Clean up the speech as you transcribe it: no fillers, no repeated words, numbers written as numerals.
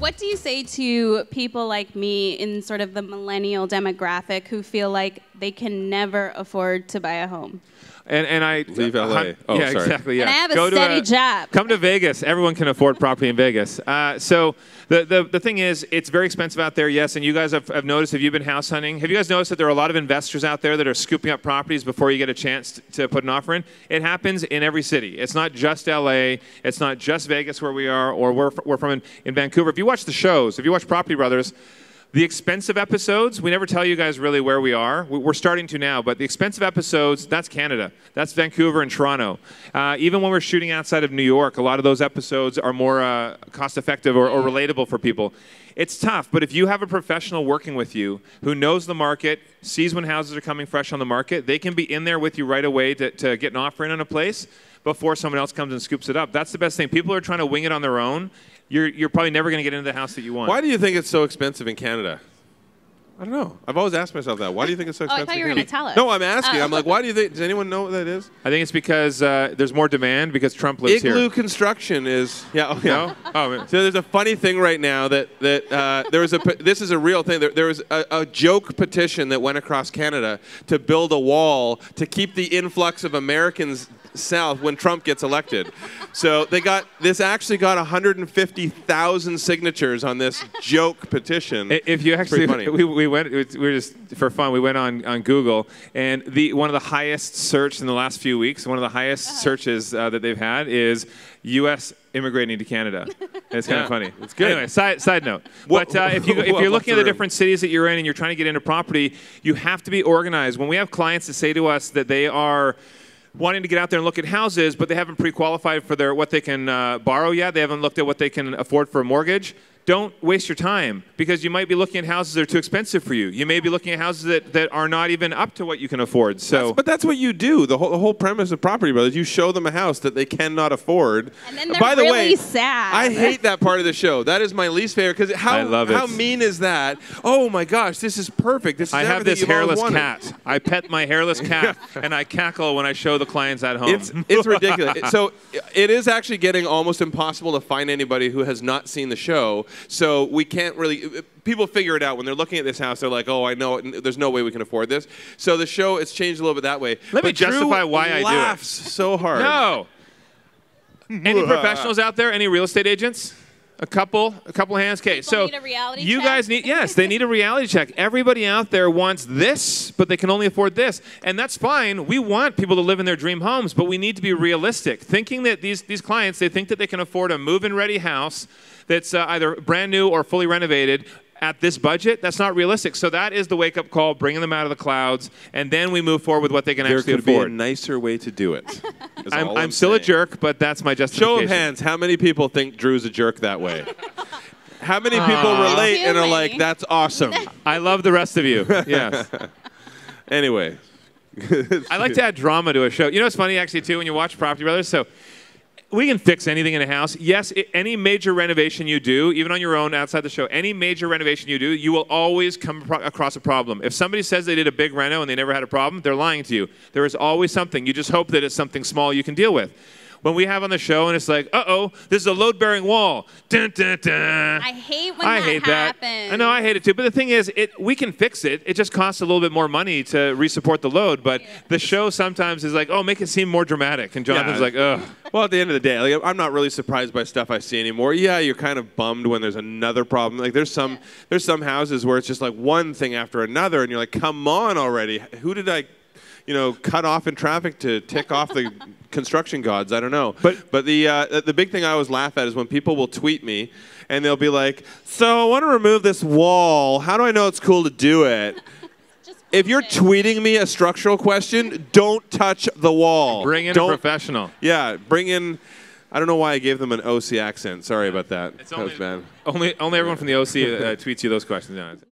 What do you say to people like me in sort of the millennial demographic who feel like they can never afford to buy a home? And I leave LA. Oh, yeah, sorry. exactly. Yeah. And I have a steady job. Come to Vegas. Everyone can afford property in Vegas. So the thing is, it's very expensive out there. Yes, and you guys have noticed. Have you been house hunting? Have you guys noticed that there are a lot of investors out there that are scooping up properties before you get a chance to put an offer in? It happens in every city. It's not just LA. It's not just Vegas where we are, or we're from in Vancouver. If you watch the shows, if you watch Property Brothers. The expensive episodes, we never tell you guys really where we are. We're starting to now, but the expensive episodes, that's Canada. That's Vancouver and Toronto. Even when we're shooting outside of New York, a lot of those episodes are more cost-effective or relatable for people. It's tough, but if you have a professional working with you who knows the market, sees when houses are coming fresh on the market, they can be in there with you right away to get an offer in on a place before someone else comes and scoops it up. That's the best thing. People are trying to wing it on their own. You're probably never going to get into the house that you want. Why do you think it's so expensive in Canada? I don't know. I've always asked myself that. Why do you think it's so expensive? I thought you were going to tell us. No, I'm asking. I'm like, why do you think? Does anyone know what that is? I think it's because there's more demand because Trump lives here. Igloo construction is. Yeah. Oh, yeah. No? Oh, man. So there's a funny thing right now that there was a. This is a real thing. There was a joke petition that went across Canada to build a wall to keep the influx of Americans south when Trump gets elected. So this actually got 150,000 signatures on this joke petition. If you actually, we were just for fun. We went on Google, and one of the highest searched in the last few weeks, one of the highest searches that they've had is U.S. immigrating to Canada. And it's kind of funny. It's good. Anyway, side note. But if you're looking at the different cities that you're in and you're trying to get into property, you have to be organized. When we have clients that say to us that they are wanting to get out there and look at houses, but they haven't pre-qualified for what they can borrow yet. They haven't looked at what they can afford for a mortgage. Don't waste your time, because you might be looking at houses that are too expensive for you. You may be looking at houses that are not even up to what you can afford. So, but that's what you do. The whole premise of Property Brothers, you show them a house that they cannot afford. And then they're By the really way, sad. I hate that part of the show. That is my least favorite, because how mean is that? Oh my gosh, this is perfect. This is I have this you've always hairless wanted. cat. I pet my hairless cat, and I cackle when I show the clients at home. It's ridiculous. So it is actually getting almost impossible to find anybody who has not seen the show. So we can't really. People figure it out when they're looking at this house. They're like, "Oh, I know. There's no way we can afford this." So the show, it's changed a little bit that way. Let me justify why I do it. Laughs so hard. No. Any professionals out there? Any real estate agents? A couple hands. Okay, so need a reality you check? guys need, yes, they need a reality check. Everybody out there wants this, but they can only afford this, and that's fine. We want people to live in their dream homes, but we need to be realistic. Thinking that these clients, they think that they can afford a move-in ready house that's either brand new or fully renovated at this budget, that's not realistic. So that is the wake-up call, bringing them out of the clouds, and then we move forward with what they can actually afford. There could be a nicer way to do it. I'm still a jerk, but that's my justification. Show of hands, how many people think Drew's a jerk that way? How many people relate and are like, that's awesome? I love the rest of you. Yes. Anyway. I like to add drama to a show. You know what's funny, actually, too, when you watch Property Brothers? So we can fix anything in a house. Yes, any major renovation you do, even on your own outside the show, any major renovation you do, you will always come across a problem. If somebody says they did a big reno and they never had a problem, they're lying to you. There is always something. You just hope that it's something small you can deal with. When we have on the show and it's like, uh-oh, this is a load-bearing wall. Dun, dun, dun. I hate when that happens. I know, I hate it too. But the thing is, we can fix it. It just costs a little bit more money to re-support the load. But the show sometimes is like, oh, make it seem more dramatic. And Jonathan's like, ugh. Well, at the end of the day, like, I'm not really surprised by stuff I see anymore. Yeah, you're kind of bummed when there's another problem. Like there's some houses where it's just like one thing after another, and you're like, come on already. Who did I, cut off in traffic to tick off the construction gods? I don't know. But the big thing I always laugh at is when people will tweet me and they'll be like, so I want to remove this wall. How do I know it's cool to do it? If you're tweeting me a structural question, don't touch the wall. Bring in a professional. Yeah, bring in. I don't know why I gave them an OC accent. Sorry about that. That was bad. Only everyone from the OC tweets you those questions.